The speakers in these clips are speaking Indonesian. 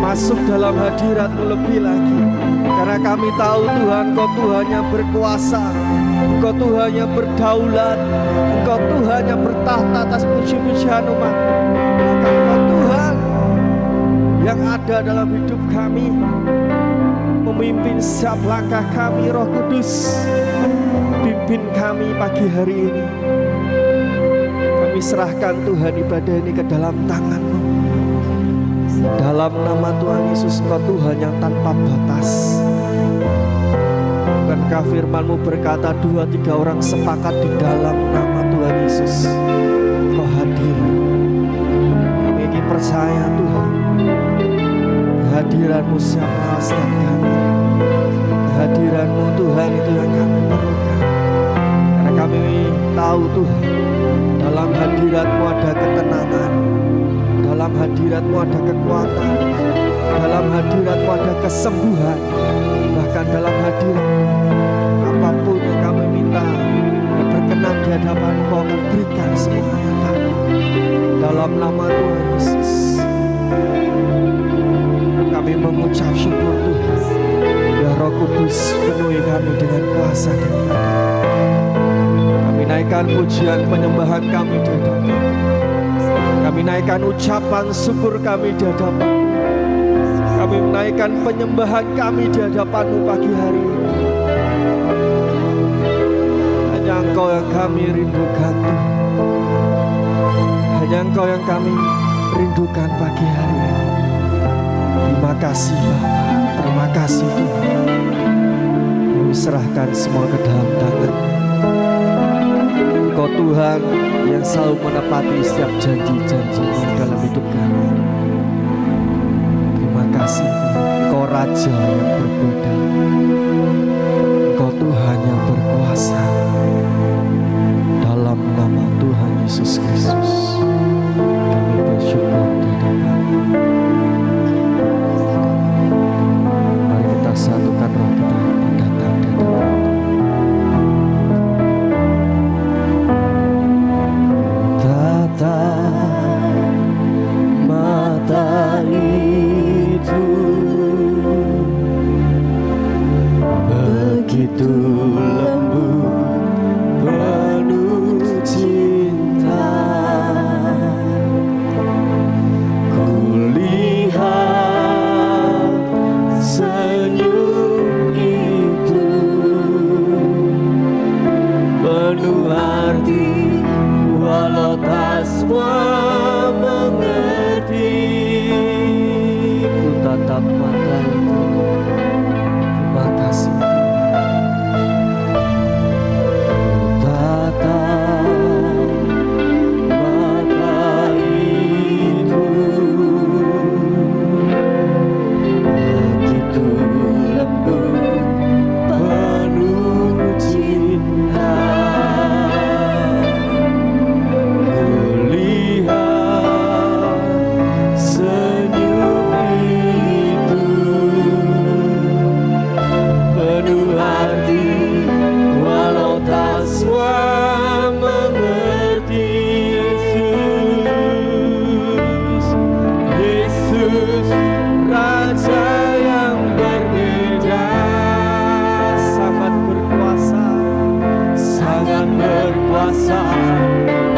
masuk dalam hadirat-Mu lebih lagi. Karena kami tahu Tuhan, Engkau Tuhan yang berkuasa, Engkau Tuhan yang berdaulat, Engkau Tuhan yang bertahta atas puji-pujian umat. Maka Engkau Tuhan yang ada dalam hidup kami, memimpin setiap langkah kami. Roh Kudus, pimpin kami pagi hari ini. Kami serahkan Tuhan ibadah ini ke dalam tangan-Mu. Dalam nama Tuhan Yesus, Engkau Tuhan yang tanpa batas. Bukankah firman-Mu berkata 2-3 orang sepakat di dalam nama Tuhan Yesus, Engkau hadir. Kami ingin percaya Tuhan, kehadiran-Mu siapa setiap kami. Kehadiran-Mu Tuhan itu yang kami perlukan. Karena kami tahu Tuhan, dalam hadirat-Mu ada ketenangan, dalam hadirat-Mu ada kekuatan, dalam hadirat-Mu ada kesembuhan. Bahkan dalam hadirat-Mu, apapun yang kami minta yang berkenan di hadapan Engkau akan berikan semuanya kami. Dalam nama Tuhan Yesus, kami mengucap syukur Tuhan. Ya Roh Kudus, penuhi kami dengan kuasa dan ibadah. Kami naikkan pujian penyembahan kami di hadapan. Kami naikkan ucapan syukur kami di hadapan. Kami menaikkan penyembahan kami di hadapan-Mu pagi hari ini. Hanya Engkau yang kami rindukan Tuhan. Hanya Engkau yang kami rindukan pagi hari ini. Terima kasih Bapa, terima kasih Tuhan. Kami serahkan semua ke dalam tangan-Mu. Engkau Tuhan yang selalu menepati setiap janji-janji-Mu dalam hidup kami. Terima kasih, Engkau Raja yang berbeda, Engkau Tuhan yang berkuasa. Dalam nama Tuhan Yesus Kristus, kami bersyukur di hadapan-Mu. Mari kita satukan roh kita datang di hadapan-Mu. Mata itu begitu lembut, penuh cinta. Kulihat senyum itu penuh arti, walau tak semua mengerti. Ku tatap mata itu, terima kasih Tuhan. Ku tatap mata itu, begitu lembut, penuh cinta.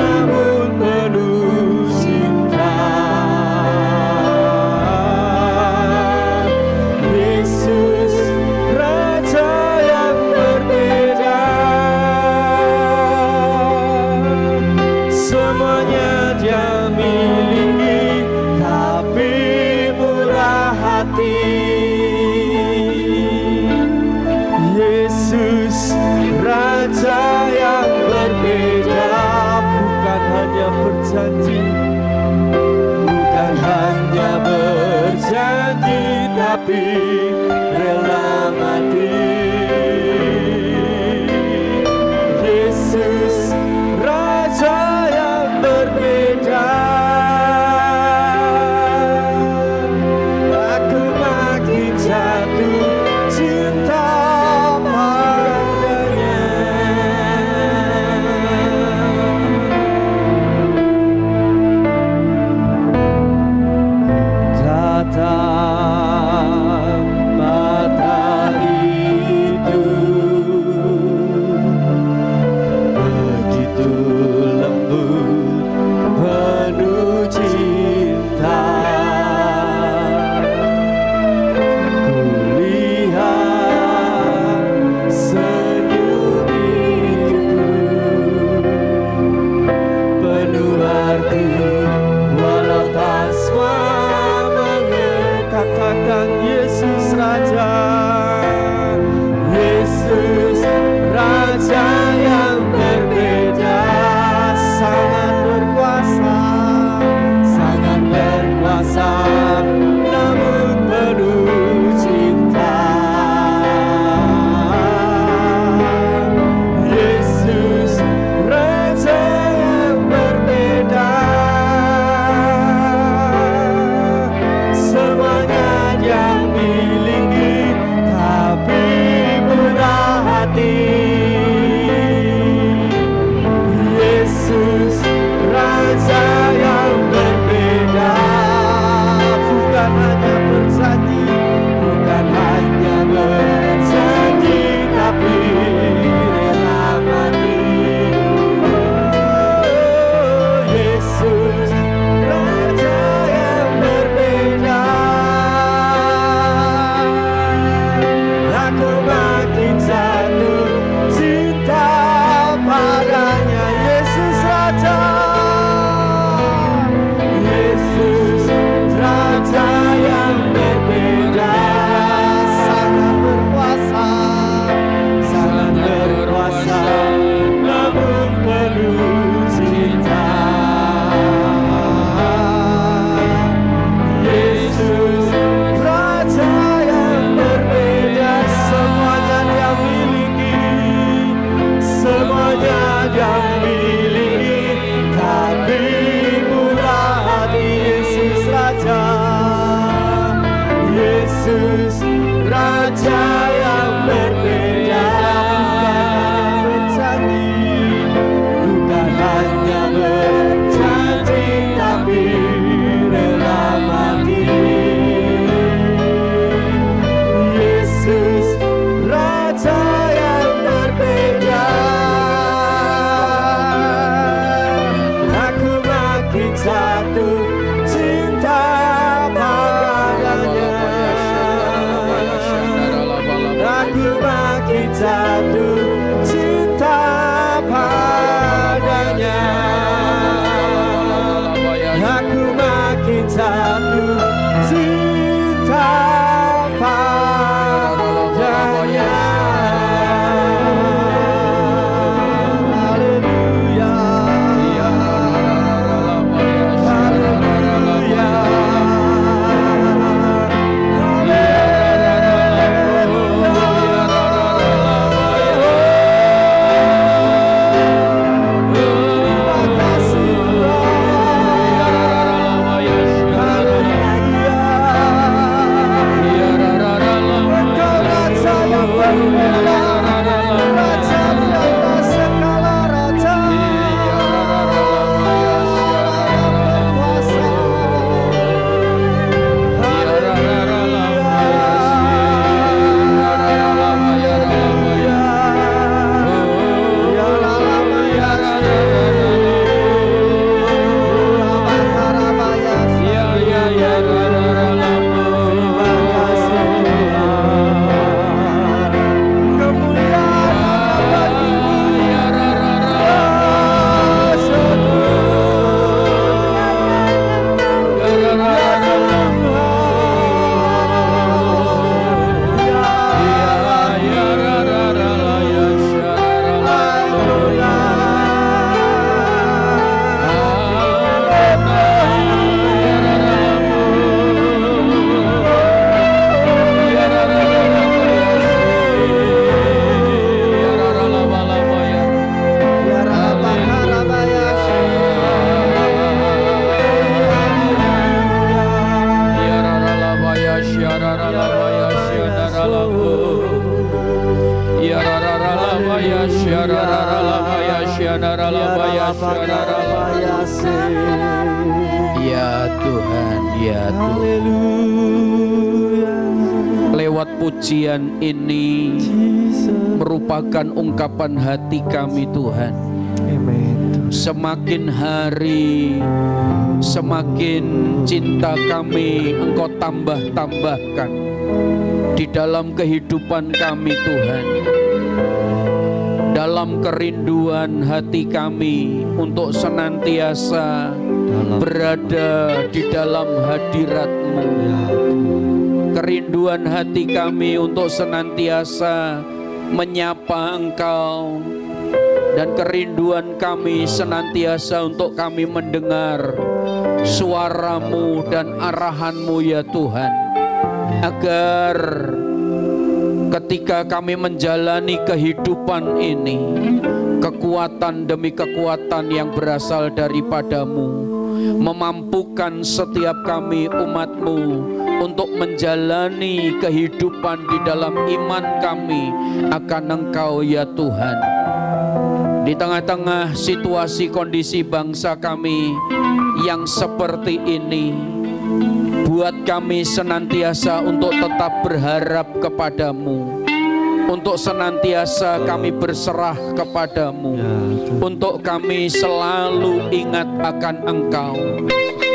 Namun penuh cinta. Yesus Raja yang berbeda, semuanya Dia miliki, tapi murah hati. Yesus Raja yang berbeda, bukan hanya berjanji, bukan hanya berjanji, tapi rela mati. Yesus Raja yang berbeda, aku makin jatuh cinta padanya. Datang Raja yang berbeda, bukan hanya berjanji tapi rela mati. Yesus Raja yang berbeda, aku makin jatuh cinta padanya. Aku makin jatuh cinta padanya. Aku makin jatuh cinta padanya. Haleluya, haleluya. Ya Tuhan, ya Tuhan. Lewat pujian ini merupakan ungkapan hati kami Tuhan. Semakin hari semakin cinta kami Engkau tambah-tambahkan di dalam kehidupan kami Tuhan. Dalam kerinduan hati kami untuk senantiasa berada di dalam hadirat-Mu. Kerinduan hati kami untuk senantiasa menyapa Engkau. Dan kerinduan kami senantiasa untuk kami mendengar suara-Mu dan arahan-Mu ya Tuhan. Agar ketika kami menjalani kehidupan ini, kekuatan demi kekuatan yang berasal daripada-Mu memampukan setiap kami umat-Mu untuk menjalani kehidupan di dalam iman kami akan Engkau ya Tuhan. Di tengah-tengah situasi kondisi bangsa kami yang seperti ini, buat kami senantiasa untuk tetap berharap kepadamu, untuk senantiasa kami berserah kepadamu, untuk kami selalu ingat akan Engkau,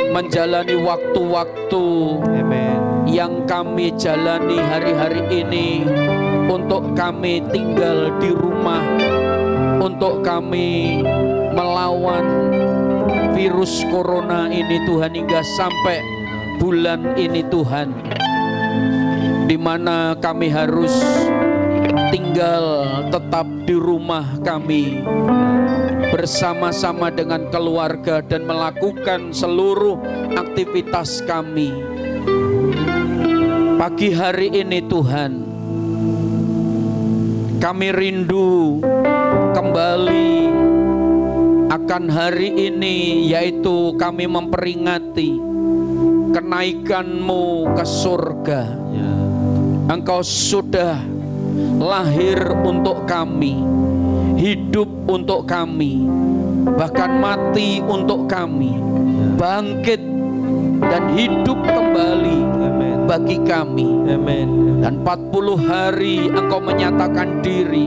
menjalani waktu-waktu yang kami jalani hari-hari ini, untuk kami tinggal di rumah, untuk kami melawan virus corona ini Tuhan, hingga sampai bulan ini Tuhan, di mana kami harus tinggal tetap di rumah kami bersama-sama dengan keluarga dan melakukan seluruh aktivitas kami. Pagi hari ini Tuhan, kami rindu kembali akan hari ini, yaitu kami memperingati kenaikan-Mu ke surga. Engkau sudah lahir untuk kami, hidup untuk kami, bahkan mati untuk kami, bangkit dan hidup kembali bagi kami. Dan 40 hari Engkau menyatakan diri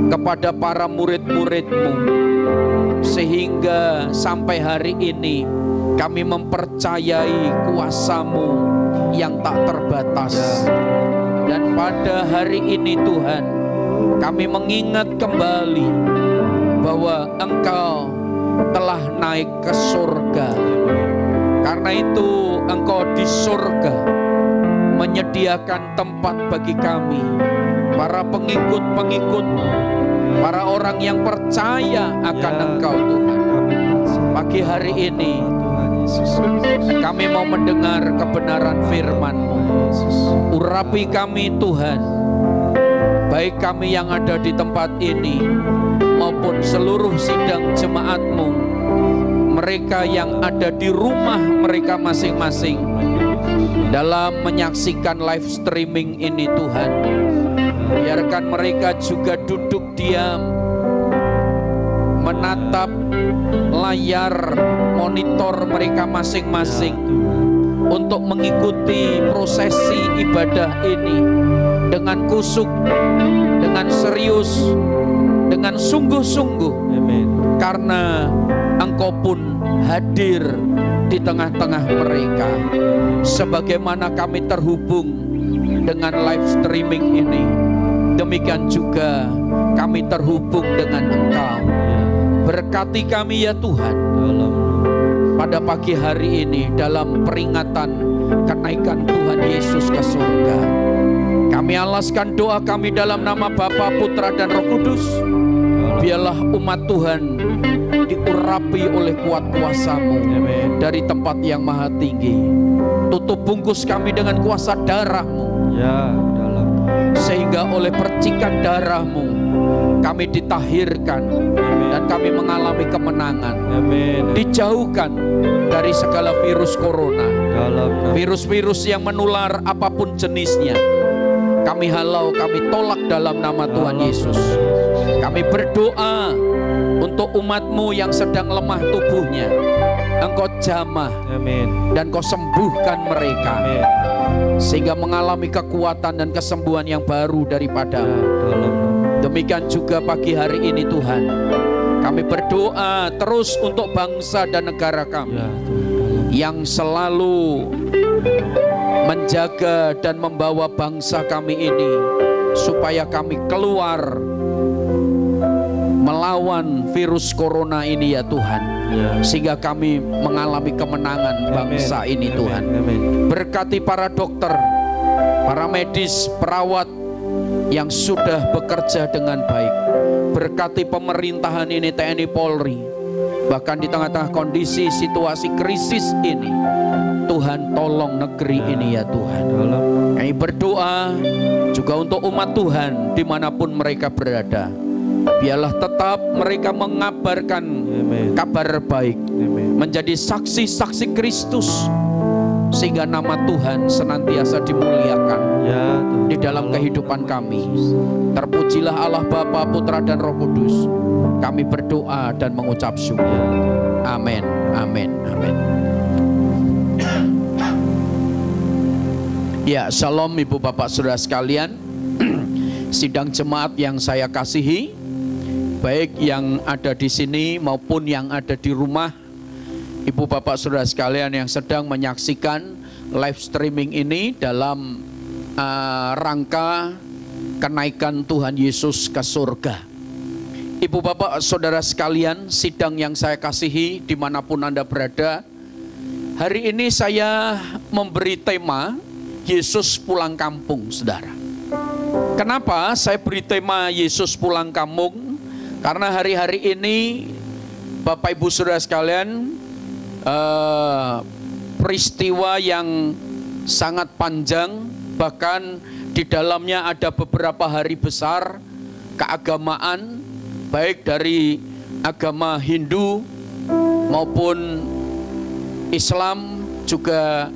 kepada para murid-murid-Mu, sehingga sampai hari ini kami mempercayai kuasa-Mu yang tak terbatas. Dan pada hari ini Tuhan, kami mengingat kembali bahwa Engkau telah naik ke surga. Karena itu Engkau di surga menyediakan tempat bagi kami, para pengikut-pengikut, para orang yang percaya akan Engkau Tuhan. Pagi hari ini kami mau mendengar kebenaran firman-Mu. Urapi kami Tuhan, baik kami yang ada di tempat ini maupun seluruh sidang jemaat-Mu, mereka yang ada di rumah mereka masing-masing dalam menyaksikan live streaming ini Tuhan. Biarkan mereka juga duduk diam menatap layar monitor mereka masing-masing untuk mengikuti prosesi ibadah ini dengan kusuk, dengan serius, dengan sungguh-sungguh. Karena Engkau pun hadir di tengah-tengah mereka. Sebagaimana kami terhubung dengan live streaming ini, demikian juga kami terhubung dengan Engkau. Berkati kami ya Tuhan pada pagi hari ini dalam peringatan kenaikan Tuhan Yesus ke surga. Kami alaskan doa kami dalam nama Bapa, Putra, dan Roh Kudus. Biarlah umat Tuhan diurapi oleh kuat kuasa-Mu dari tempat yang maha tinggi. Tutup bungkus kami dengan kuasa darah-Mu, sehingga oleh percikan darah-Mu kami ditahirkan dan kami mengalami kemenangan. Dijauhkan dari segala virus corona, virus-virus yang menular apapun jenisnya. Kami halau, kami tolak dalam nama Tuhan Yesus. Kami berdoa untuk umat-Mu yang sedang lemah tubuhnya. Engkau jamah dan Kau sembuhkan mereka, sehingga mengalami kekuatan dan kesembuhan yang baru daripada. Demikian juga pagi hari ini Tuhan, kami berdoa terus untuk bangsa dan negara kami yang selalu menjaga dan membawa bangsa kami ini supaya kami keluar melawan virus corona ini ya Tuhan, sehingga kami mengalami kemenangan bangsa ini Tuhan. Berkati para dokter, para medis, perawat yang sudah bekerja dengan baik. Berkati pemerintahan ini, TNI Polri, bahkan di tengah-tengah kondisi situasi krisis ini, Tuhan tolong negeri ini ya Tuhan. Kami berdoa juga untuk umat Tuhan dimanapun mereka berada. Biarlah tetap mereka mengabarkan kabar baik, menjadi saksi-saksi Kristus, sehingga nama Tuhan senantiasa dimuliakan di dalam kehidupan kami. Terpujilah Allah Bapa, Putra, dan Roh Kudus. Kami berdoa dan mengucap syukur. Amin, amin, amin. Ya, shalom Ibu Bapak Saudara sekalian. Sidang jemaat yang saya kasihi, baik yang ada di sini maupun yang ada di rumah, Ibu Bapak Saudara sekalian yang sedang menyaksikan live streaming ini dalam rangka kenaikan Tuhan Yesus ke surga. Ibu Bapak Saudara sekalian, sidang yang saya kasihi dimanapun Anda berada, hari ini saya memberi tema Yesus pulang kampung, saudara. Kenapa saya beri tema Yesus pulang kampung? Karena hari-hari ini Bapak Ibu Saudara sekalian, peristiwa yang sangat panjang, bahkan di dalamnya ada beberapa hari besar keagamaan, baik dari agama Hindu maupun Islam, juga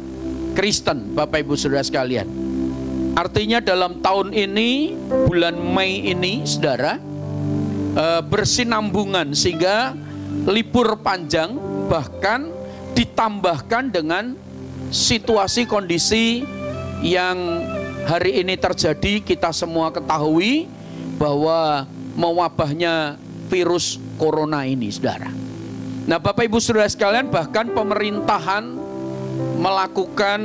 Kristen, Bapak Ibu Saudara sekalian. Artinya dalam tahun ini, bulan Mei ini, saudara, bersinambungan sehingga libur panjang bahkan ditambahkan dengan situasi kondisi yang hari ini terjadi. Kita semua ketahui bahwa mewabahnya virus corona ini, saudara. Nah, Bapak Ibu Saudara sekalian, bahkan pemerintahan melakukan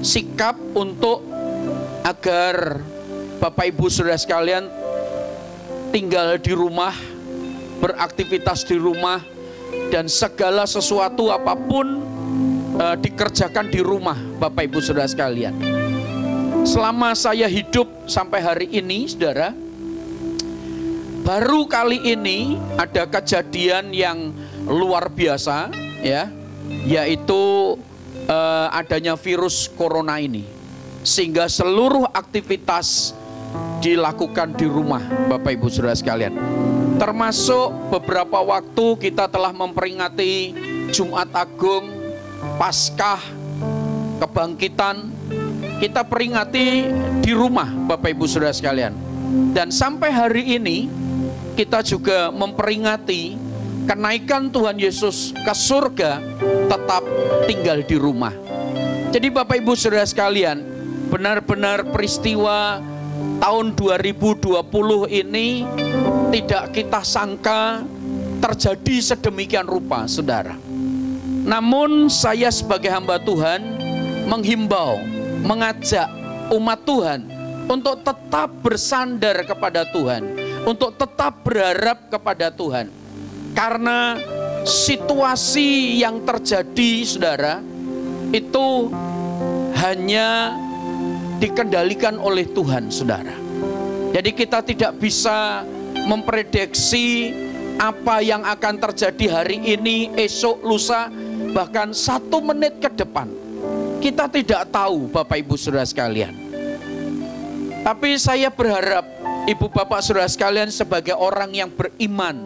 sikap untuk agar Bapak Ibu Saudara sekalian tinggal di rumah, beraktivitas di rumah, dan segala sesuatu apapun dikerjakan di rumah, Bapak Ibu Saudara sekalian. Selama saya hidup sampai hari ini, saudara, baru kali ini ada kejadian yang luar biasa, ya, yaitu adanya virus corona ini, sehingga seluruh aktivitas dilakukan di rumah, Bapak Ibu Saudara sekalian. Termasuk beberapa waktu kita telah memperingati Jumat Agung, Paskah, Kebangkitan, kita peringati di rumah, Bapak Ibu Saudara sekalian. Dan sampai hari ini kita juga memperingati kenaikan Tuhan Yesus ke surga, tetap tinggal di rumah. Jadi Bapak Ibu Saudara sekalian, benar-benar peristiwa tahun 2020 ini tidak kita sangka terjadi sedemikian rupa, saudara. Namun saya sebagai hamba Tuhan menghimbau, mengajak umat Tuhan untuk tetap bersandar kepada Tuhan, untuk tetap berharap kepada Tuhan. Karena situasi yang terjadi, saudara, itu hanya dikendalikan oleh Tuhan, saudara. Jadi kita tidak bisa memprediksi apa yang akan terjadi hari ini, esok, lusa, bahkan 1 menit ke depan. Kita tidak tahu, Bapak Ibu Saudara sekalian. Tapi saya berharap Ibu Bapak Saudara sekalian sebagai orang yang beriman,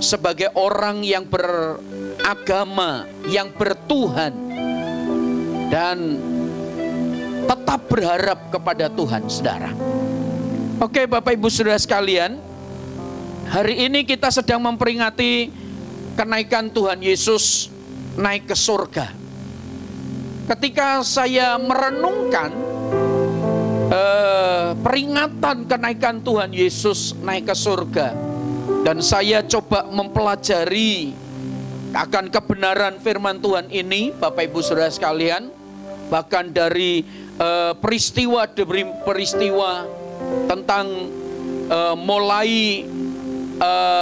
sebagai orang yang beragama, yang bertuhan, dan tetap berharap kepada Tuhan, saudara. Oke, Bapak Ibu Saudara sekalian, hari ini kita sedang memperingati kenaikan Tuhan Yesus naik ke surga. Ketika saya merenungkan peringatan kenaikan Tuhan Yesus naik ke surga, dan saya coba mempelajari akan kebenaran firman Tuhan ini, Bapak Ibu Saudara sekalian, bahkan dari peristiwa demi peristiwa tentang mulai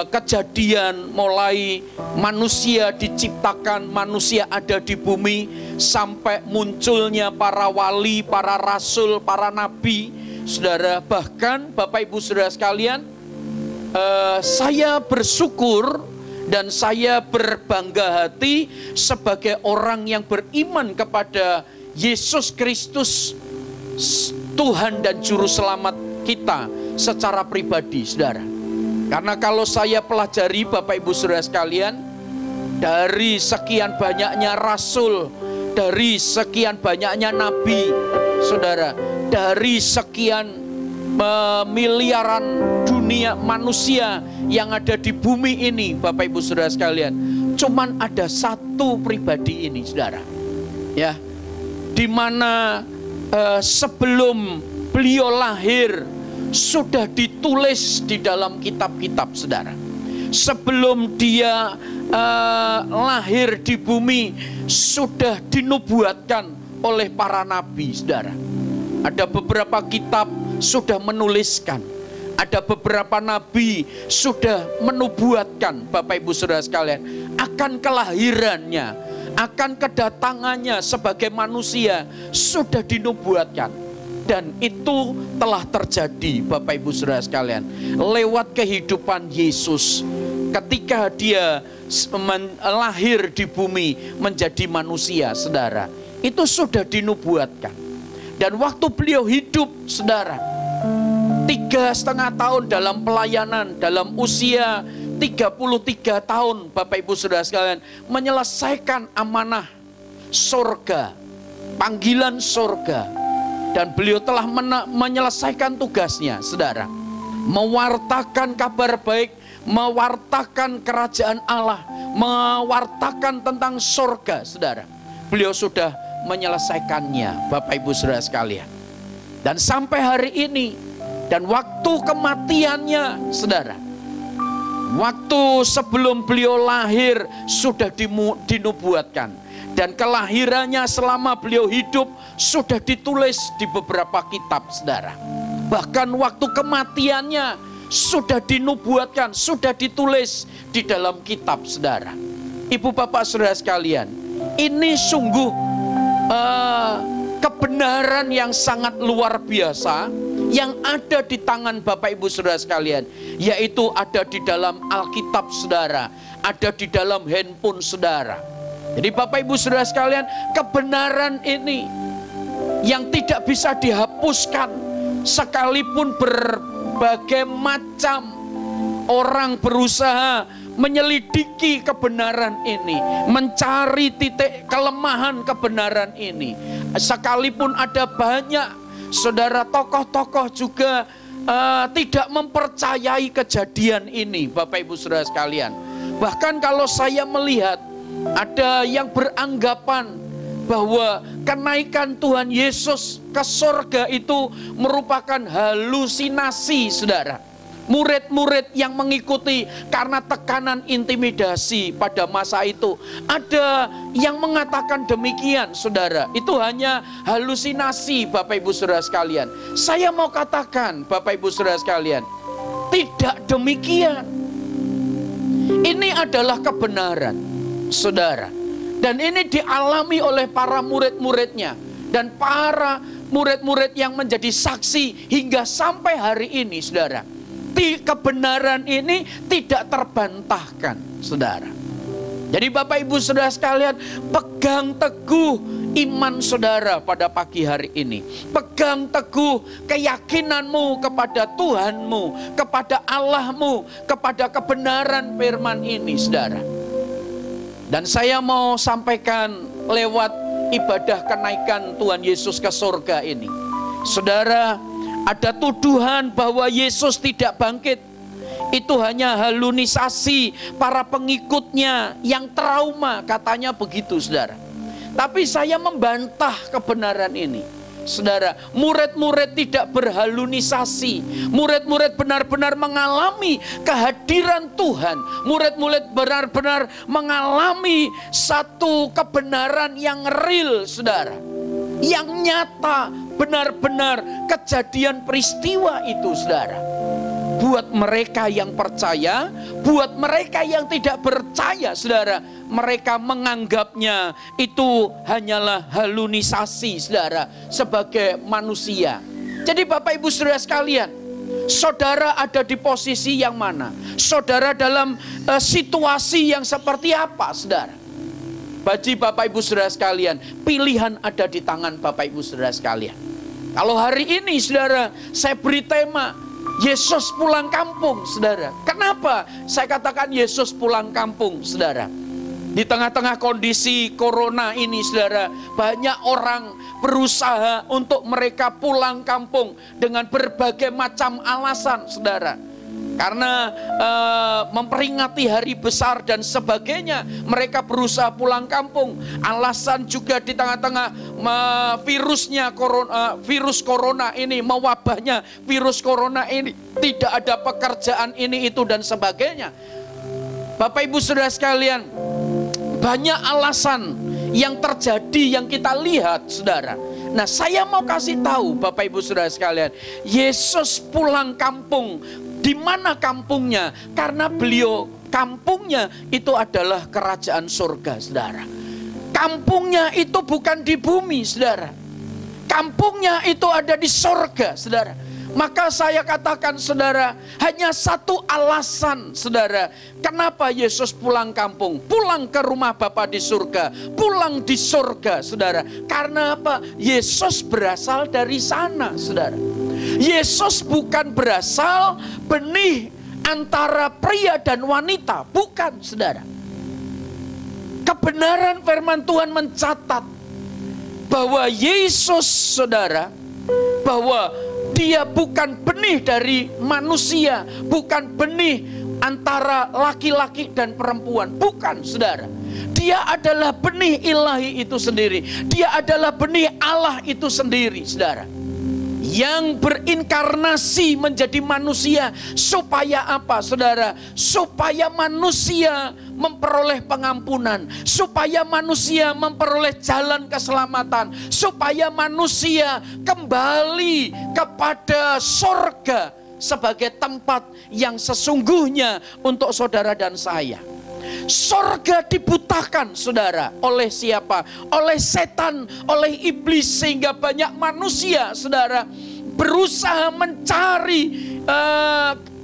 kejadian, mulai manusia diciptakan, manusia ada di bumi, sampai munculnya para wali, para rasul, para nabi, saudara. Bahkan Bapak Ibu Saudara sekalian, saya bersyukur dan saya berbangga hati sebagai orang yang beriman kepada Yesus Kristus, Tuhan dan Juru Selamat kita secara pribadi, saudara. Karena kalau saya pelajari, Bapak Ibu Saudara sekalian, dari sekian banyaknya rasul, dari sekian banyaknya nabi, saudara, dari sekian miliaran dunia manusia yang ada di bumi ini, Bapak Ibu Saudara sekalian, cuman ada satu pribadi ini, saudara, ya, dimana sebelum beliau lahir sudah ditulis di dalam kitab-kitab, saudara. Sebelum dia lahir di bumi sudah dinubuatkan oleh para nabi, saudara. Ada beberapa kitab sudah menuliskan, ada beberapa nabi sudah menubuatkan, Bapak Ibu Saudara sekalian, akan kelahirannya, akan kedatangannya sebagai manusia sudah dinubuatkan. Dan itu telah terjadi, Bapak Ibu Saudara sekalian, lewat kehidupan Yesus. Ketika dia lahir di bumi menjadi manusia, saudara, itu sudah dinubuatkan. Dan waktu beliau hidup, saudara, 3,5 tahun dalam pelayanan, dalam usia 33 tahun, Bapak Ibu Saudara sekalian, menyelesaikan amanah surga panggilan surga. Dan beliau telah menyelesaikan tugasnya, saudara. Mewartakan kabar baik, mewartakan kerajaan Allah, mewartakan tentang surga, saudara. Beliau sudah menyelesaikannya, Bapak Ibu Saudara sekalian. Dan sampai hari ini, dan waktu kematiannya, saudara, waktu sebelum beliau lahir sudah dinubuatkan. Dan kelahirannya selama beliau hidup sudah ditulis di beberapa kitab, saudara. Bahkan waktu kematiannya sudah dinubuatkan, sudah ditulis di dalam kitab, saudara. Ibu bapak saudara sekalian, ini sungguh kebenaran yang sangat luar biasa yang ada di tangan Bapak Ibu Saudara sekalian, yaitu ada di dalam Alkitab saudara, ada di dalam handphone saudara. Jadi Bapak Ibu Saudara sekalian, kebenaran ini yang tidak bisa dihapuskan, sekalipun berbagai macam orang berusaha menyelidiki kebenaran ini, mencari titik kelemahan kebenaran ini. Sekalipun ada banyak saudara tokoh-tokoh juga tidak mempercayai kejadian ini, Bapak Ibu Saudara sekalian. Bahkan kalau saya melihat ada yang beranggapan bahwa kenaikan Tuhan Yesus ke surga itu merupakan halusinasi, saudara. Murid-murid yang mengikuti karena tekanan intimidasi pada masa itu. Ada yang mengatakan demikian, saudara. Itu hanya halusinasi, Bapak Ibu Saudara sekalian. Saya mau katakan, Bapak Ibu Saudara sekalian, tidak demikian. Ini adalah kebenaran, saudara. Dan ini dialami oleh para murid-muridnya. Dan para murid-murid yang menjadi saksi hingga sampai hari ini, saudara. Kebenaran ini tidak terbantahkan, saudara. Jadi Bapak Ibu Saudara sekalian, pegang teguh iman saudara pada pagi hari ini. Pegang teguh keyakinanmu kepada Tuhanmu, kepada Allahmu, kepada kebenaran firman ini, saudara. Dan saya mau sampaikan lewat ibadah kenaikan Tuhan Yesus ke surga ini, saudara. Ada tuduhan bahwa Yesus tidak bangkit. Itu hanya halusinasi para pengikutnya yang trauma, katanya begitu, saudara. Tapi saya membantah kebenaran ini, saudara. Murid-murid tidak berhalusinasi. Murid-murid benar-benar mengalami kehadiran Tuhan. Murid-murid benar-benar mengalami satu kebenaran yang real, saudara, yang nyata, benar-benar kejadian peristiwa itu, saudara. Buat mereka yang percaya, buat mereka yang tidak percaya, saudara, mereka menganggapnya itu hanyalah halusinasi, saudara, sebagai manusia. Jadi Bapak Ibu Saudara sekalian, saudara ada di posisi yang mana? Saudara dalam situasi yang seperti apa, saudara? Bagi Bapak Ibu Saudara sekalian, pilihan ada di tangan Bapak Ibu Saudara sekalian. Kalau hari ini, saudara, saya beri tema Yesus pulang kampung, saudara. Kenapa saya katakan Yesus pulang kampung, saudara? Di tengah-tengah kondisi corona ini, saudara, banyak orang berusaha untuk mereka pulang kampung dengan berbagai macam alasan, saudara. Karena memperingati hari besar dan sebagainya, mereka berusaha pulang kampung. Alasan juga di tengah-tengah virus corona ini, mewabahnya virus corona ini, tidak ada pekerjaan ini itu dan sebagainya. Bapak Ibu Saudara sekalian, banyak alasan yang terjadi yang kita lihat, saudara. Nah, saya mau kasih tahu Bapak Ibu Saudara sekalian, Yesus pulang kampung. Di mana kampungnya? Karena beliau, kampungnya itu adalah kerajaan surga, saudara. Kampungnya itu bukan di bumi, saudara. Kampungnya itu ada di surga, saudara. Maka saya katakan, saudara, hanya satu alasan, saudara, kenapa Yesus pulang kampung, pulang ke rumah Bapa di surga, pulang di surga, saudara. Karena apa? Yesus berasal dari sana, saudara. Yesus bukan berasal benih antara pria dan wanita, bukan, saudara. Kebenaran firman Tuhan mencatat bahwa Yesus, saudara, bahwa dia bukan benih dari manusia, bukan benih antara laki-laki dan perempuan, bukan, saudara. Dia adalah benih ilahi itu sendiri. Dia adalah benih Allah itu sendiri, saudara, yang berinkarnasi menjadi manusia. Supaya apa, saudara? Supaya manusia memperoleh pengampunan, supaya manusia memperoleh jalan keselamatan, supaya manusia kembali kepada sorga sebagai tempat yang sesungguhnya untuk saudara dan saya. Sorga dibutakan, saudara, oleh siapa? Oleh setan, oleh iblis, sehingga banyak manusia, saudara, berusaha mencari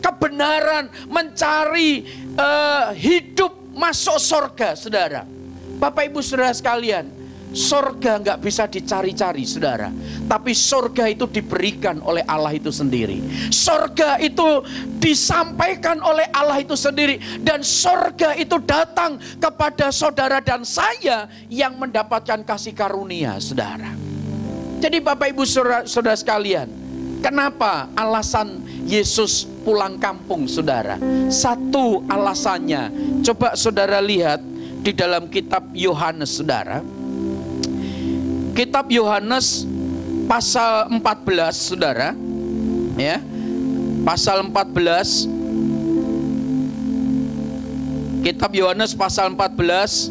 kebenaran, mencari hidup masuk sorga, saudara. Bapak ibu saudara sekalian, sorga nggak bisa dicari-cari, saudara. Tapi sorga itu diberikan oleh Allah itu sendiri. Sorga itu disampaikan oleh Allah itu sendiri. Dan sorga itu datang kepada saudara dan saya yang mendapatkan kasih karunia, saudara. Jadi Bapak ibu saudara sekalian, kenapa alasan Yesus pulang kampung, saudara? Satu alasannya, coba saudara lihat di dalam kitab Yohanes, saudara. Kitab Yohanes pasal 14, saudara, ya, pasal 14. Kitab Yohanes pasal 14.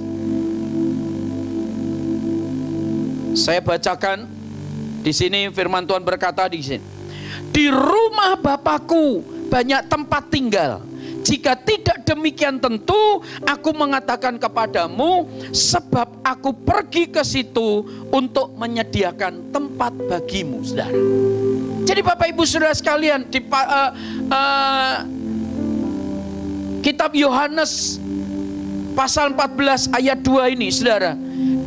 Saya bacakan di sini, firman Tuhan berkata di sini, di rumah Bapakku banyak tempat tinggal. Jika tidak demikian, tentu aku mengatakan kepadamu, sebab aku pergi ke situ untuk menyediakan tempat bagimu, saudara. Jadi Bapak ibu saudara sekalian, di kitab Yohanes pasal 14 ayat 2 ini, saudara,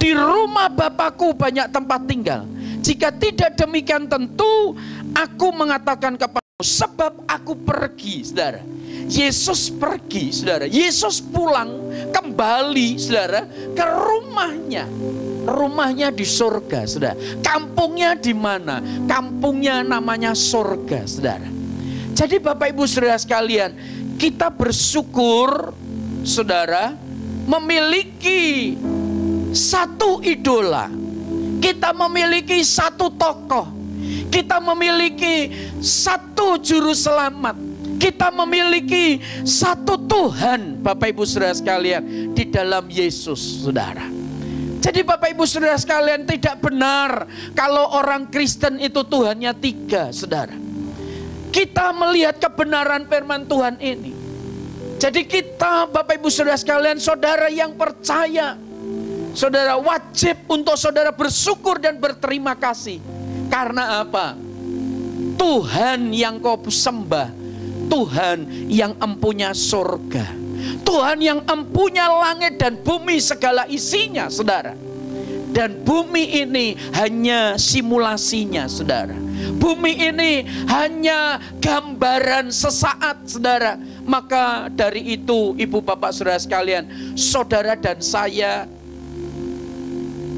di rumah Bapakku banyak tempat tinggal. Jika tidak demikian, tentu aku mengatakan kepadamu, sebab aku pergi, saudara. Yesus pergi, saudara. Yesus pulang kembali, saudara, ke rumahnya. Rumahnya di surga, saudara. Kampungnya di mana? Kampungnya namanya surga, saudara. Jadi Bapak ibu saudara sekalian, kita bersyukur, saudara, memiliki satu idola. Kita memiliki satu tokoh. Kita memiliki satu juru selamat. Kita memiliki satu Tuhan, Bapak ibu saudara sekalian, di dalam Yesus, saudara. Jadi Bapak ibu saudara sekalian, tidak benar kalau orang Kristen itu Tuhannya tiga, saudara. Kita melihat kebenaran firman Tuhan ini. Jadi kita, Bapak ibu saudara sekalian, saudara yang percaya, saudara wajib untuk saudara bersyukur dan berterima kasih. Karena apa? Tuhan yang kau sembah, Tuhan yang empunya surga, Tuhan yang empunya langit dan bumi segala isinya, saudara. Dan bumi ini hanya simulasinya, saudara. Bumi ini hanya gambaran sesaat, saudara. Maka dari itu, ibu bapak saudara sekalian, saudara dan saya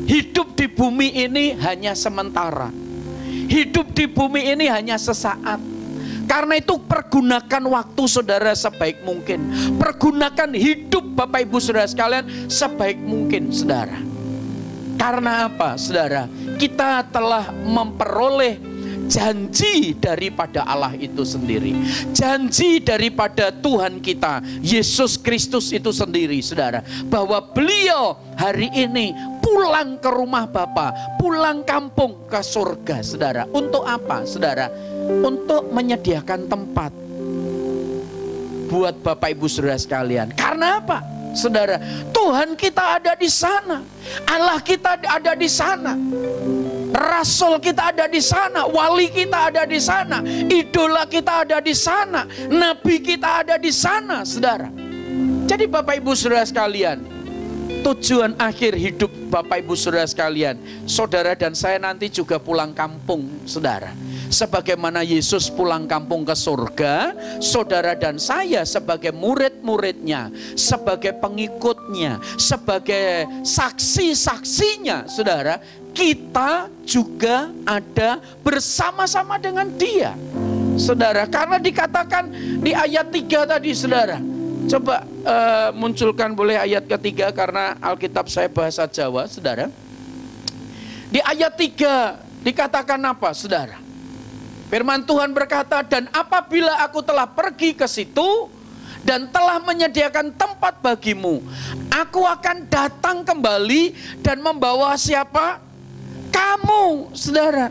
hidup di bumi ini hanya sementara. Hidup di bumi ini hanya sesaat. Karena itu pergunakan waktu saudara sebaik mungkin. Pergunakan hidup Bapak Ibu saudara sekalian sebaik mungkin, saudara. Karena apa, saudara? Kita telah memperoleh janji daripada Allah itu sendiri. Janji daripada Tuhan kita, Yesus Kristus itu sendiri, saudara. Bahwa beliau hari ini pulang ke rumah Bapa, pulang kampung ke surga, saudara. Untuk apa, saudara? Untuk menyediakan tempat buat Bapak Ibu saudara sekalian. Karena apa, saudara? Tuhan kita ada di sana, Allah kita ada di sana, Rasul kita ada di sana, wali kita ada di sana, idola kita ada di sana, nabi kita ada di sana, saudara. Jadi Bapak Ibu saudara sekalian, tujuan akhir hidup Bapak Ibu saudara sekalian, saudara dan saya nanti juga pulang kampung, saudara. Sebagaimana Yesus pulang kampung ke surga, saudara dan saya sebagai murid-muridnya, sebagai pengikutnya, sebagai saksi-saksinya, saudara, kita juga ada bersama-sama dengan Dia, saudara. Karena dikatakan di ayat 3 tadi, saudara. Coba munculkan boleh ayat ketiga, karena Alkitab saya bahasa Jawa, saudara. Di ayat 3 dikatakan apa, saudara? Firman Tuhan berkata, dan apabila aku telah pergi ke situ dan telah menyediakan tempat bagimu, aku akan datang kembali dan membawa siapa? Kamu, saudara.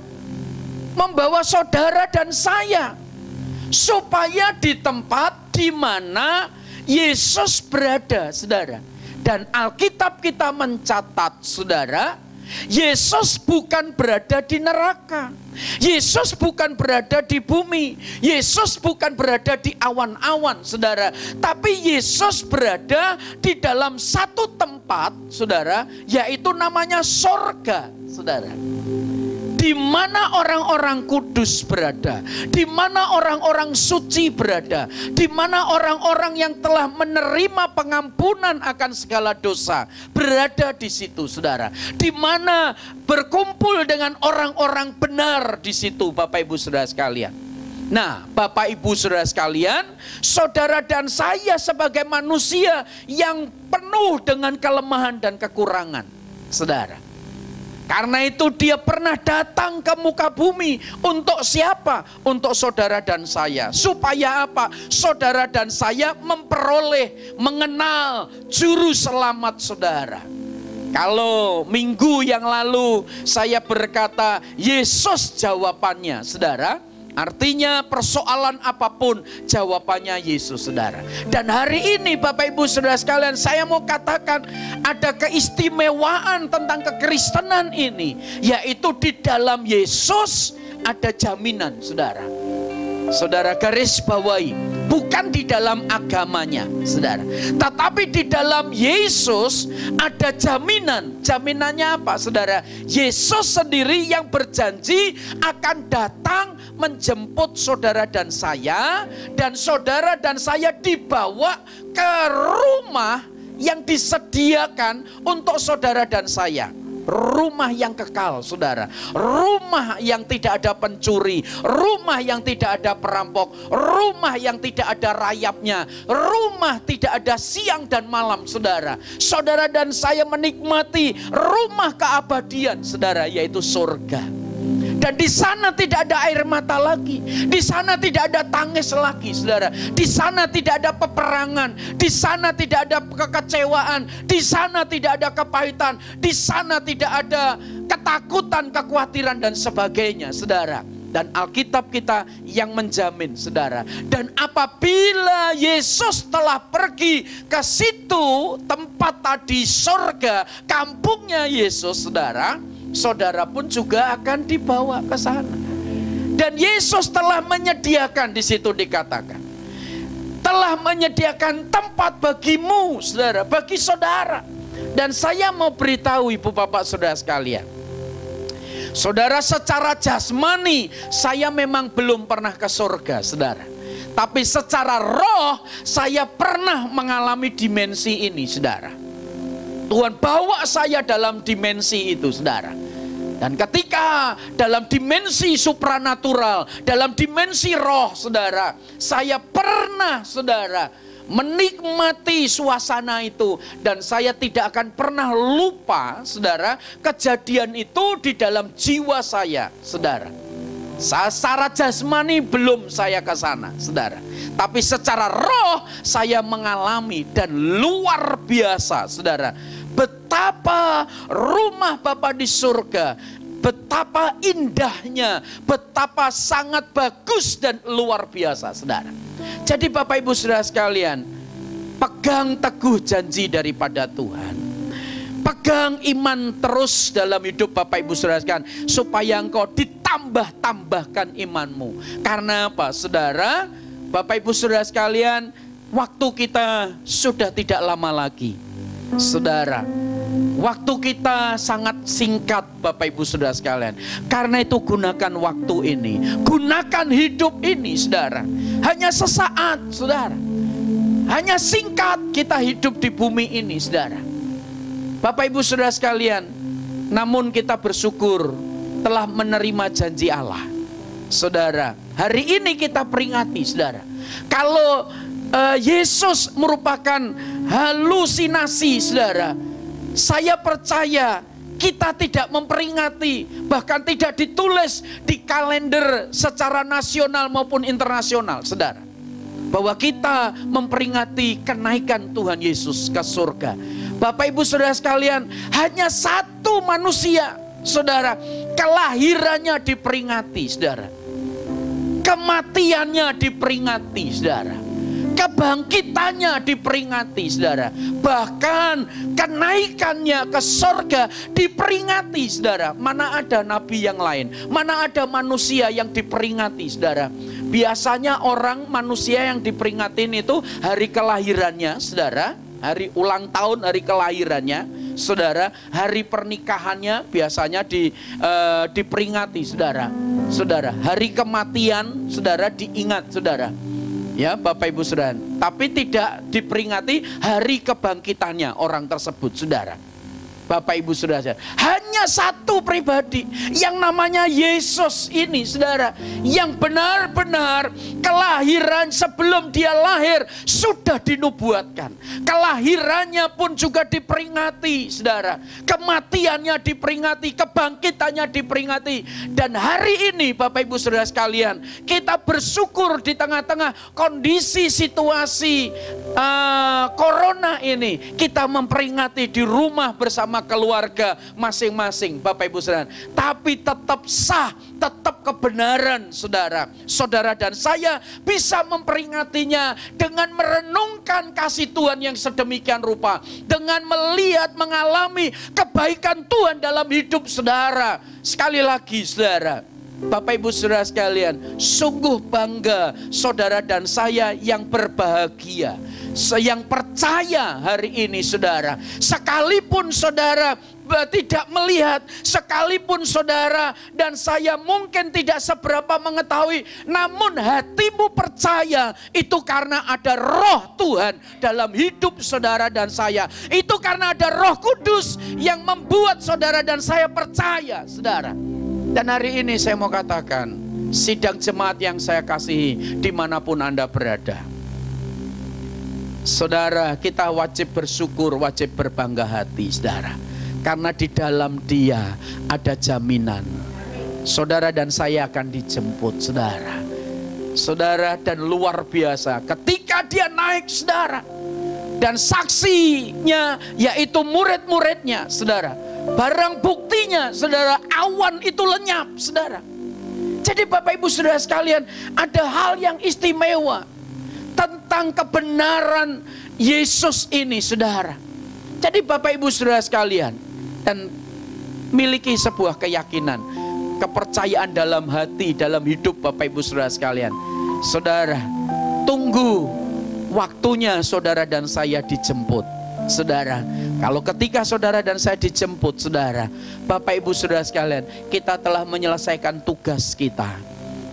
Membawa saudara dan saya, supaya di tempat di mana Yesus berada, saudara. Dan Alkitab kita mencatat, saudara, Yesus bukan berada di neraka. Yesus bukan berada di bumi. Yesus bukan berada di awan-awan, saudara. Tapi Yesus berada di dalam satu tempat, saudara, yaitu namanya sorga, saudara. Di mana orang-orang kudus berada, di mana orang-orang suci berada, di mana orang-orang yang telah menerima pengampunan akan segala dosa berada di situ, saudara. Di mana berkumpul dengan orang-orang benar di situ, Bapak Ibu Saudara sekalian. Nah, Bapak Ibu Saudara sekalian, saudara dan saya sebagai manusia yang penuh dengan kelemahan dan kekurangan, saudara. Karena itu Dia pernah datang ke muka bumi. Untuk siapa? Untuk saudara dan saya. Supaya apa? Saudara dan saya memperoleh, mengenal juru selamat, saudara. Kalau minggu yang lalu saya berkata Yesus jawabannya, saudara, artinya persoalan apapun jawabannya Yesus, saudara. Dan hari ini Bapak Ibu Saudara sekalian, saya mau katakan ada keistimewaan tentang kekristenan ini, yaitu di dalam Yesus ada jaminan, saudara. Saudara garis bawahi, bukan di dalam agamanya, saudara, tetapi di dalam Yesus ada jaminan. Jaminannya apa, saudara? Yesus sendiri yang berjanji akan datang menjemput saudara dan saya dibawa ke rumah yang disediakan untuk saudara dan saya. Rumah yang kekal, saudara. Rumah yang tidak ada pencuri, rumah yang tidak ada perampok, rumah yang tidak ada rayapnya, rumah tidak ada siang dan malam, saudara. Saudara dan saya menikmati rumah keabadian, saudara, yaitu surga. Dan di sana tidak ada air mata lagi, di sana tidak ada tangis lagi, saudara. Di sana tidak ada peperangan, di sana tidak ada kekecewaan, di sana tidak ada kepahitan, di sana tidak ada ketakutan, kekhawatiran dan sebagainya, saudara. Dan Alkitab kita yang menjamin, saudara. Dan apabila Yesus telah pergi ke situ, tempat tadi surga, kampungnya Yesus, saudara, saudara pun juga akan dibawa ke sana. Dan Yesus telah menyediakan, di situ dikatakan, telah menyediakan tempat bagimu, saudara, bagi saudara. Dan saya mau beritahu Ibu Bapak Saudara sekalian, saudara, secara jasmani saya memang belum pernah ke surga, saudara. Tapi secara roh saya pernah mengalami dimensi ini, saudara. Tuhan bawa saya dalam dimensi itu, saudara. Dan ketika dalam dimensi supranatural, dalam dimensi roh, saudara, saya pernah, saudara, menikmati suasana itu. Dan saya tidak akan pernah lupa, saudara, kejadian itu di dalam jiwa saya, saudara. Secara jasmani belum saya ke sana, saudara. Tapi secara roh saya mengalami, dan luar biasa, saudara. Betapa rumah Bapa di surga, betapa indahnya, betapa sangat bagus dan luar biasa, saudara. Jadi Bapak Ibu Saudara sekalian, pegang teguh janji daripada Tuhan. Pegang iman terus dalam hidup Bapak Ibu Saudara sekalian, supaya engkau ditambah-tambahkan imanmu. Karena apa, saudara? Bapak Ibu Saudara sekalian, waktu kita sudah tidak lama lagi, saudara. Waktu kita sangat singkat, Bapak Ibu Saudara sekalian. Karena itu gunakan waktu ini, gunakan hidup ini, saudara. Hanya sesaat, saudara. Hanya singkat kita hidup di bumi ini, saudara. Bapak Ibu Saudara sekalian, Namun kita bersyukur telah menerima janji Allah. Saudara, hari ini kita peringati, saudara. Kalau Yesus merupakan halusinasi, saudara, saya percaya kita tidak memperingati, bahkan tidak ditulis di kalender secara nasional maupun internasional, saudara, bahwa kita memperingati kenaikan Tuhan Yesus ke surga. Bapak Ibu Saudara sekalian, hanya satu manusia, saudara, kelahirannya diperingati, saudara, kematiannya diperingati, saudara, kebangkitannya diperingati, saudara, bahkan kenaikannya ke surga diperingati, saudara. Mana ada nabi yang lain, mana ada manusia yang diperingati, saudara. Biasanya orang manusia yang diperingatin itu hari kelahirannya, saudara, hari ulang tahun, hari kelahirannya, saudara, hari pernikahannya biasanya diperingati, saudara. Saudara, hari kematian, saudara, diingat, saudara. Ya, Bapak Ibu Saudara, tapi tidak diperingati hari kebangkitannya orang tersebut, saudara. Bapak Ibu Saudara, hanya satu pribadi yang namanya Yesus ini, saudara, yang benar-benar kelahiran sebelum dia lahir sudah dinubuatkan. Kelahirannya pun juga diperingati, saudara. Kematiannya diperingati, kebangkitannya diperingati. Dan hari ini Bapak Ibu Saudara sekalian, kita bersyukur di tengah-tengah kondisi situasi corona ini, kita memperingati di rumah bersama keluarga masing-masing, Bapak Ibu Saudara. Tapi tetap sah, tetap kebenaran, saudara. Saudara dan saya bisa memperingatinya dengan merenungkan kasih Tuhan yang sedemikian rupa, dengan melihat, mengalami kebaikan Tuhan dalam hidup saudara. Sekali lagi, saudara, Bapak Ibu Saudara sekalian, sungguh bangga saudara dan saya yang berbahagia, yang percaya hari ini, saudara. Sekalipun saudara tidak melihat, sekalipun saudara dan saya mungkin tidak seberapa mengetahui, namun hatimu percaya, itu karena ada Roh Tuhan dalam hidup saudara dan saya. Itu karena ada Roh Kudus yang membuat saudara dan saya percaya, saudara. Dan hari ini saya mau katakan, sidang jemaat yang saya kasihi dimanapun Anda berada, saudara, kita wajib bersyukur, wajib berbangga hati, saudara. Karena di dalam Dia ada jaminan. Saudara dan saya akan dijemput, saudara. Saudara, dan luar biasa ketika Dia naik, saudara. Dan saksinya yaitu murid-muridnya, saudara. Barang buktinya, saudara, awan itu lenyap, saudara. Jadi Bapak Ibu Saudara sekalian, ada hal yang istimewa tentang kebenaran Yesus ini, saudara. Jadi Bapak Ibu Saudara sekalian, dan miliki sebuah keyakinan, kepercayaan dalam hati, dalam hidup Bapak Ibu Saudara sekalian. Saudara, tunggu waktunya saudara dan saya dijemput, saudara. Kalau ketika saudara dan saya dijemput, saudara, Bapak Ibu Saudara sekalian, kita telah menyelesaikan tugas kita.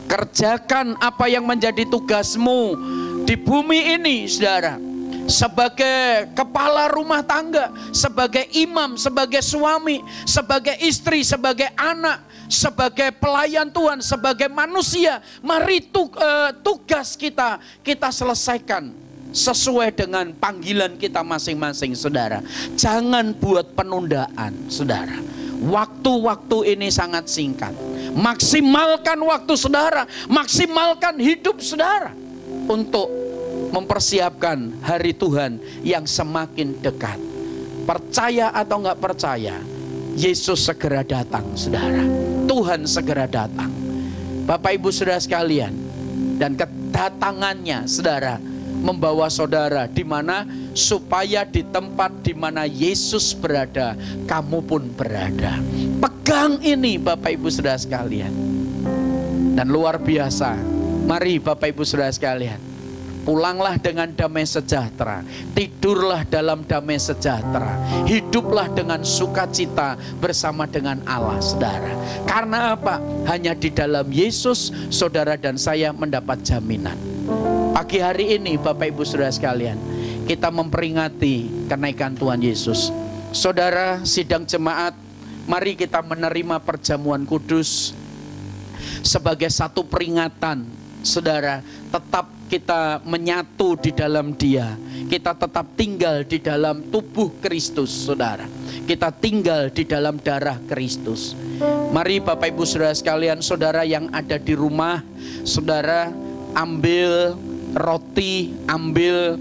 Kerjakan apa yang menjadi tugasmu di bumi ini, saudara. Sebagai kepala rumah tangga, sebagai imam, sebagai suami, sebagai istri, sebagai anak, sebagai pelayan Tuhan, sebagai manusia, mari tugas kita selesaikan sesuai dengan panggilan kita masing-masing, saudara. Jangan buat penundaan, saudara. Waktu-waktu ini sangat singkat. Maksimalkan waktu saudara, maksimalkan hidup saudara untuk mempersiapkan hari Tuhan yang semakin dekat. Percaya atau nggak percaya, Yesus segera datang, saudara. Tuhan segera datang. Bapak Ibu Saudara sekalian, dan kedatangannya, saudara, membawa saudara di mana, supaya di tempat di mana Yesus berada, kamu pun berada. Pegang ini Bapak Ibu Saudara sekalian. Dan luar biasa, mari Bapak Ibu Saudara sekalian, pulanglah dengan damai sejahtera, tidurlah dalam damai sejahtera, hiduplah dengan sukacita bersama dengan Allah, saudara. Karena apa? Hanya di dalam Yesus saudara dan saya mendapat jaminan. Pagi hari ini Bapak Ibu Saudara sekalian, kita memperingati kenaikan Tuhan Yesus. Saudara, sidang jemaat mari kita menerima perjamuan kudus sebagai satu peringatan, saudara, tetap kita menyatu di dalam Dia. Kita tetap tinggal di dalam tubuh Kristus, saudara. Kita tinggal di dalam darah Kristus. Mari Bapak Ibu Saudara sekalian, saudara yang ada di rumah, saudara ambil roti, ambil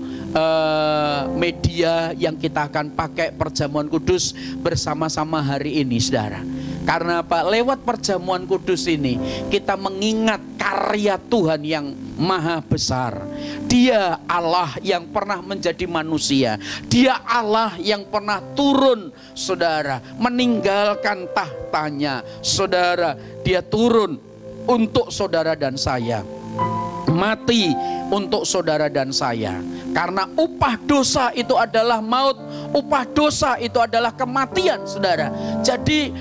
media yang kita akan pakai perjamuan kudus bersama-sama hari ini, saudara. Karena apa? Lewat perjamuan kudus ini kita mengingat karya Tuhan yang maha besar. Dia Allah yang pernah menjadi manusia. Dia Allah yang pernah turun, saudara, meninggalkan tahtanya. Saudara, Dia turun untuk saudara dan saya, mati untuk saudara dan saya. Karena upah dosa itu adalah maut, upah dosa itu adalah kematian, saudara. Jadi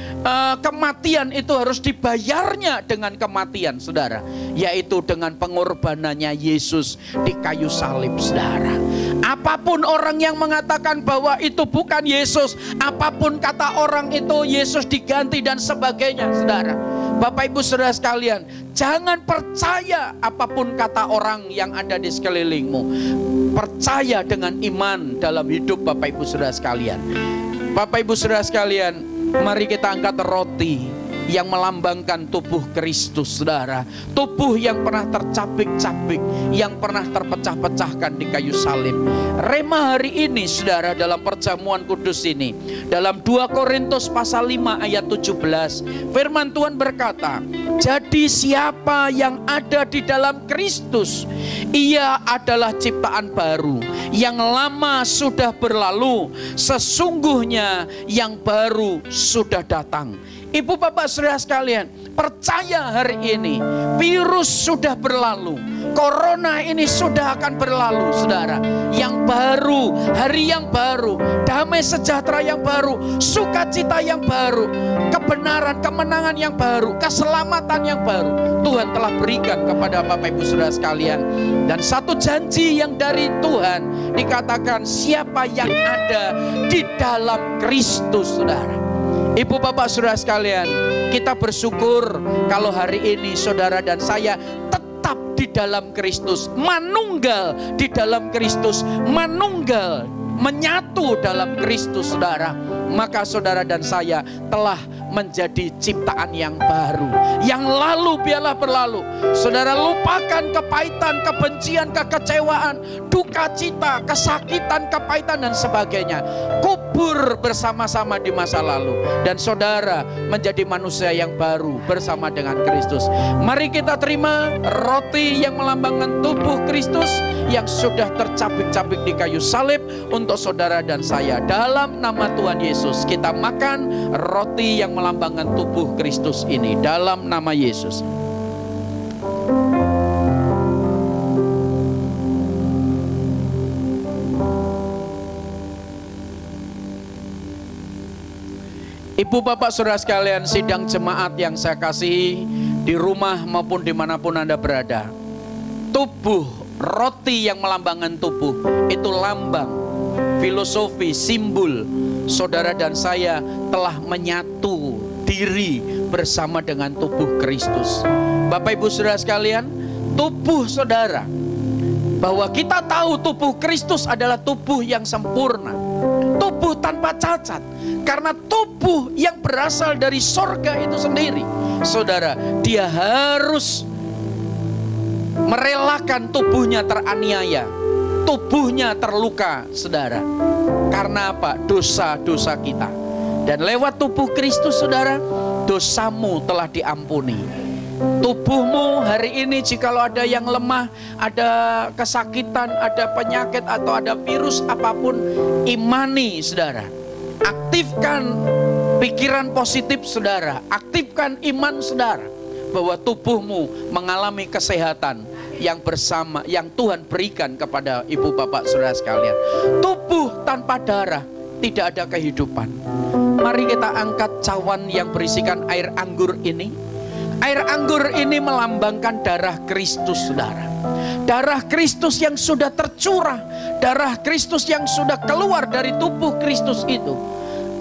kematian itu harus dibayarnya dengan kematian, saudara, yaitu dengan pengorbanannya Yesus di kayu salib, saudara. Apapun orang yang mengatakan bahwa itu bukan Yesus, apapun kata orang itu Yesus diganti dan sebagainya, saudara. Bapak Ibu Saudara sekalian, jangan percaya apapun kata orang yang ada di sekelilingmu. Percaya dengan iman dalam hidup Bapak Ibu Saudara sekalian. Bapak Ibu Saudara sekalian, mari kita angkat roti yang melambangkan tubuh Kristus, saudara. Tubuh yang pernah tercabik-cabik, yang pernah terpecah-pecahkan di kayu salib. Rema hari ini, saudara, dalam perjamuan kudus ini, dalam 2 Korintus pasal 5 ayat 17, firman Tuhan berkata, jadi siapa yang ada di dalam Kristus, ia adalah ciptaan baru. Yang lama sudah berlalu, sesungguhnya yang baru sudah datang. Ibu bapak saudara sekalian, percaya hari ini virus sudah berlalu, corona ini sudah akan berlalu, saudara. Yang baru, hari yang baru, damai sejahtera yang baru, sukacita yang baru, kebenaran, kemenangan yang baru, keselamatan yang baru Tuhan telah berikan kepada Bapak Ibu Saudara sekalian. Dan satu janji yang dari Tuhan dikatakan, siapa yang ada di dalam Kristus, saudara. Ibu bapak saudara sekalian, kita bersyukur kalau hari ini saudara dan saya tetap di dalam Kristus, manunggal di dalam Kristus, manunggal, menyatu dalam Kristus, saudara. Maka saudara dan saya telah menjadi ciptaan yang baru. Yang lalu biarlah berlalu. Saudara, lupakan kepahitan, kebencian, kekecewaan, duka cita, kesakitan, kepahitan dan sebagainya. Kubur bersama-sama di masa lalu. Dan saudara menjadi manusia yang baru bersama dengan Kristus. Mari kita terima roti yang melambangkan tubuh Kristus yang sudah tercabik-cabik di kayu salib untuk saudara dan saya. Dalam nama Tuhan Yesus kita makan roti yang melambangkan tubuh Kristus ini dalam nama Yesus. Ibu bapak saudara sekalian, sidang jemaat yang saya kasihi, di rumah maupun dimanapun Anda berada, tubuh, roti yang melambangkan tubuh itu lambang, filosofi, simbol saudara dan saya telah menyatu diri bersama dengan tubuh Kristus. Bapak ibu saudara sekalian, tubuh saudara, bahwa kita tahu tubuh Kristus adalah tubuh yang sempurna, tubuh tanpa cacat, karena tubuh yang berasal dari sorga itu sendiri, saudara, dia harus merelakan tubuhnya teraniaya, tubuhnya terluka, saudara. Karena apa? Dosa-dosa kita. Dan lewat tubuh Kristus, saudara, dosamu telah diampuni. Tubuhmu hari ini jikalau ada yang lemah, ada kesakitan, ada penyakit atau ada virus apapun, imani, saudara. Aktifkan pikiran positif, saudara. Aktifkan iman, saudara, bahwa tubuhmu mengalami kesehatan yang bersama, yang Tuhan berikan kepada ibu bapak saudara sekalian. Tubuh tanpa darah tidak ada kehidupan. Mari kita angkat cawan yang berisikan air anggur ini. Air anggur ini melambangkan darah Kristus, saudara. Darah Kristus yang sudah tercurah, darah Kristus yang sudah keluar dari tubuh Kristus itu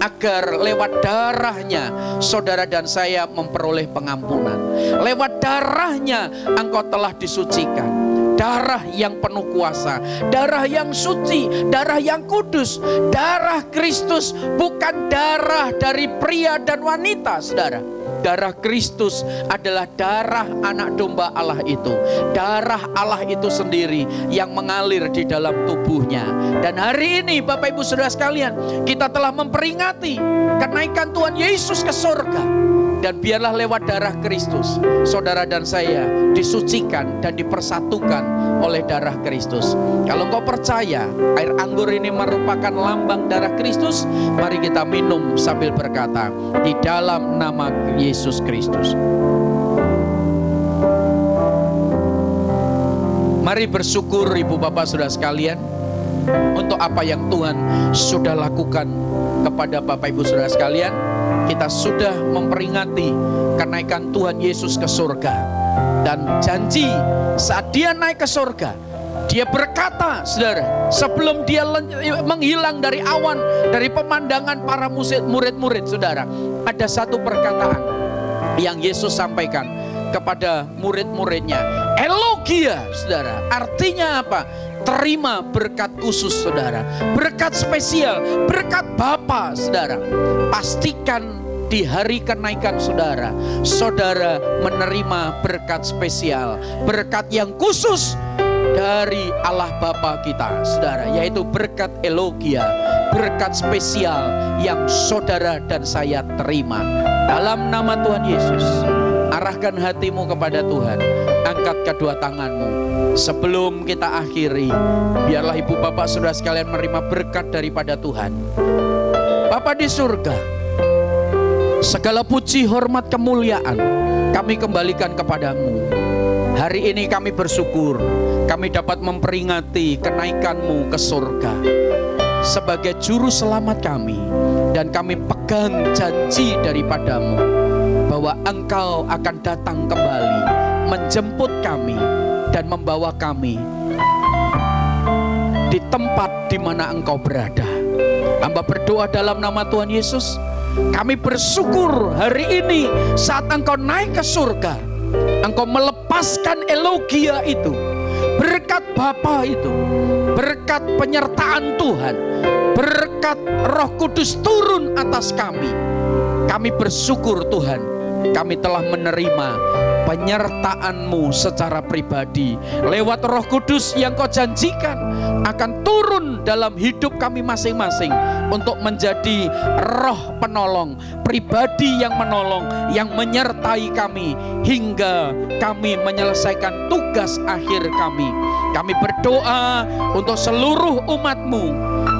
agar lewat darahnya saudara dan saya memperoleh pengampunan. Lewat darahnya engkau telah disucikan. Darah yang penuh kuasa, darah yang suci, darah yang kudus. Darah Kristus bukan darah dari pria dan wanita, saudara. Darah Kristus adalah darah anak domba Allah itu. Darah Allah itu sendiri yang mengalir di dalam tubuhnya. Dan hari ini Bapak Ibu Saudara sekalian, kita telah memperingati kenaikan Tuhan Yesus ke surga. Dan biarlah lewat darah Kristus, saudara dan saya disucikan dan dipersatukan oleh darah Kristus. Kalau engkau percaya air anggur ini merupakan lambang darah Kristus, mari kita minum sambil berkata, di dalam nama Yesus Kristus. Mari bersyukur Ibu Bapak Saudara sekalian untuk apa yang Tuhan sudah lakukan kepada Bapak Ibu Saudara sekalian. Kita sudah memperingati kenaikan Tuhan Yesus ke surga. Dan janji saat dia naik ke surga, dia berkata, saudara, sebelum dia menghilang dari awan, dari pemandangan para murid-murid, saudara, ada satu perkataan yang Yesus sampaikan kepada murid-muridnya. Elogia, saudara. Artinya apa? Terima berkat khusus, saudara. Berkat spesial, berkat Bapa, saudara. Pastikan di hari kenaikan saudara, saudara menerima berkat spesial, berkat yang khusus dari Allah Bapa kita, saudara, yaitu berkat elogia, berkat spesial yang saudara dan saya terima. Dalam nama Tuhan Yesus, arahkan hatimu kepada Tuhan, angkat kedua tanganmu. Sebelum kita akhiri, biarlah Ibu Bapak Saudara sekalian menerima berkat daripada Tuhan. Bapa di surga, segala puji, hormat, kemuliaan kami kembalikan kepadamu. Hari ini kami bersyukur kami dapat memperingati kenaikan-Mu ke surga sebagai juru selamat kami. Dan kami pegang janji daripadamu bahwa Engkau akan datang kembali menjemput kami dan membawa kami di tempat di mana Engkau berada. Hamba berdoa dalam nama Tuhan Yesus, kami bersyukur hari ini saat Engkau naik ke surga, Engkau melepaskan elogia itu, berkat Bapa itu, berkat penyertaan Tuhan, berkat Roh Kudus turun atas kami. Kami bersyukur Tuhan, kami telah menerima penyertaan-Mu secara pribadi lewat Roh Kudus yang Kau janjikan akan turun dalam hidup kami masing-masing untuk menjadi roh penolong, pribadi yang menolong, yang menyertai kami hingga kami menyelesaikan tugas akhir kami. Kami berdoa untuk seluruh umat-Mu,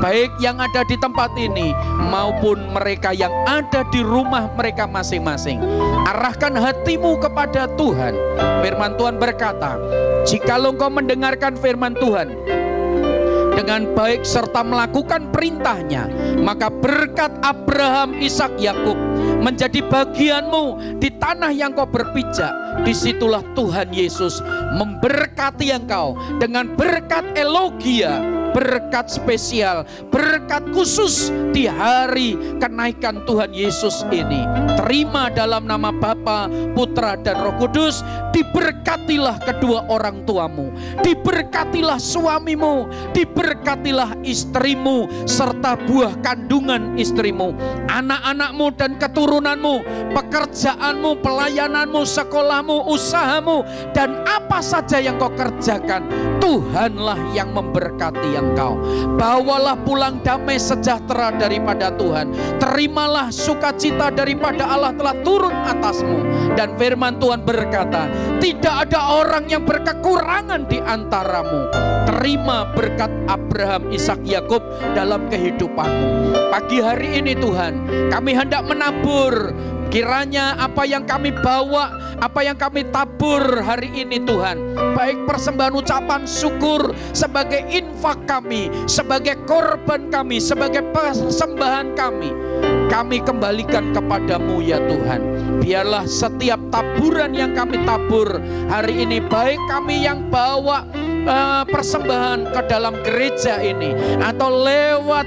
baik yang ada di tempat ini maupun mereka yang ada di rumah mereka masing-masing. Arahkan hatimu kepada Tuhan. Firman Tuhan berkata, jikalau engkau mendengarkan firman Tuhan dengan baik serta melakukan perintahnya, maka berkat Abraham, Ishak, Yakub menjadi bagianmu di tanah yang kau berpijak. Disitulah Tuhan Yesus memberkati engkau dengan berkat elogia, berkat spesial, berkat khusus di hari kenaikan Tuhan Yesus ini. Terima dalam nama Bapa, Putra, dan Roh Kudus. Diberkatilah kedua orang tuamu, diberkatilah suamimu, diberkatilah istrimu serta buah kandungan istrimu, anak-anakmu dan keturunanmu, pekerjaanmu, pelayananmu, sekolahmu, usahamu, dan apa saja yang kau kerjakan, Tuhanlah yang memberkati engkau. Bawalah pulang damai sejahtera daripada Tuhan. Terimalah sukacita daripada Allah telah turun atasmu. Dan firman Tuhan berkata, tidak ada orang yang berkekurangan di antaramu. Terima berkat Abraham, Ishak, Yakub dalam kehidupanmu. Pagi hari ini Tuhan, kami hendak menabur. Kiranya apa yang kami bawa, apa yang kami tabur hari ini Tuhan, baik persembahan ucapan syukur sebagai infak kami, sebagai korban kami, sebagai persembahan kami kembalikan kepadamu ya Tuhan. Biarlah setiap taburan yang kami tabur hari ini, baik kami yang bawa persembahan ke dalam gereja ini, atau lewat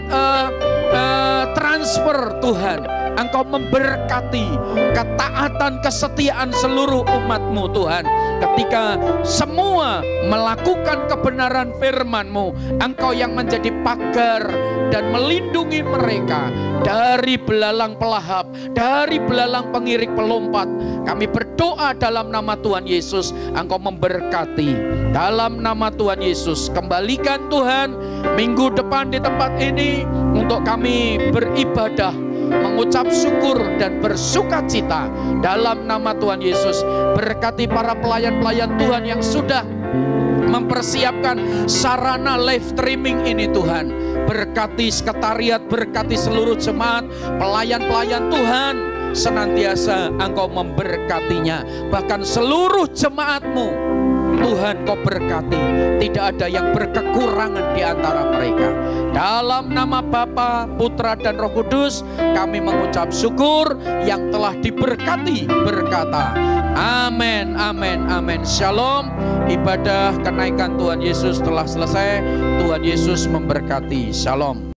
transfer Tuhan, Engkau memberkati ketaatan, kesetiaan seluruh umat-Mu Tuhan. Ketika semua melakukan kebenaran firman-Mu, Engkau yang menjadi pagar dan melindungi mereka dari belalang pelahap, dari belalang pengirik pelompat. Kami berdoa dalam nama Tuhan Yesus, Engkau memberkati dalam nama Tuhan Yesus. Kembalikan Tuhan minggu depan di tempat ini untuk kami beribadah, mengucap syukur dan bersuka cita dalam nama Tuhan Yesus. Berkati para pelayan-pelayan Tuhan yang sudah mempersiapkan sarana live streaming ini Tuhan. Berkati sekretariat, berkati seluruh jemaat, pelayan-pelayan Tuhan, senantiasa Engkau memberkatinya. Bahkan seluruh jemaat-Mu Tuhan Kau berkati, tidak ada yang berkekurangan di antara mereka. Dalam nama Bapa, Putra dan Roh Kudus, kami mengucap syukur yang telah diberkati, berkata amin, amin, amin. Shalom. Ibadah kenaikan Tuhan Yesus telah selesai. Tuhan Yesus memberkati. Shalom.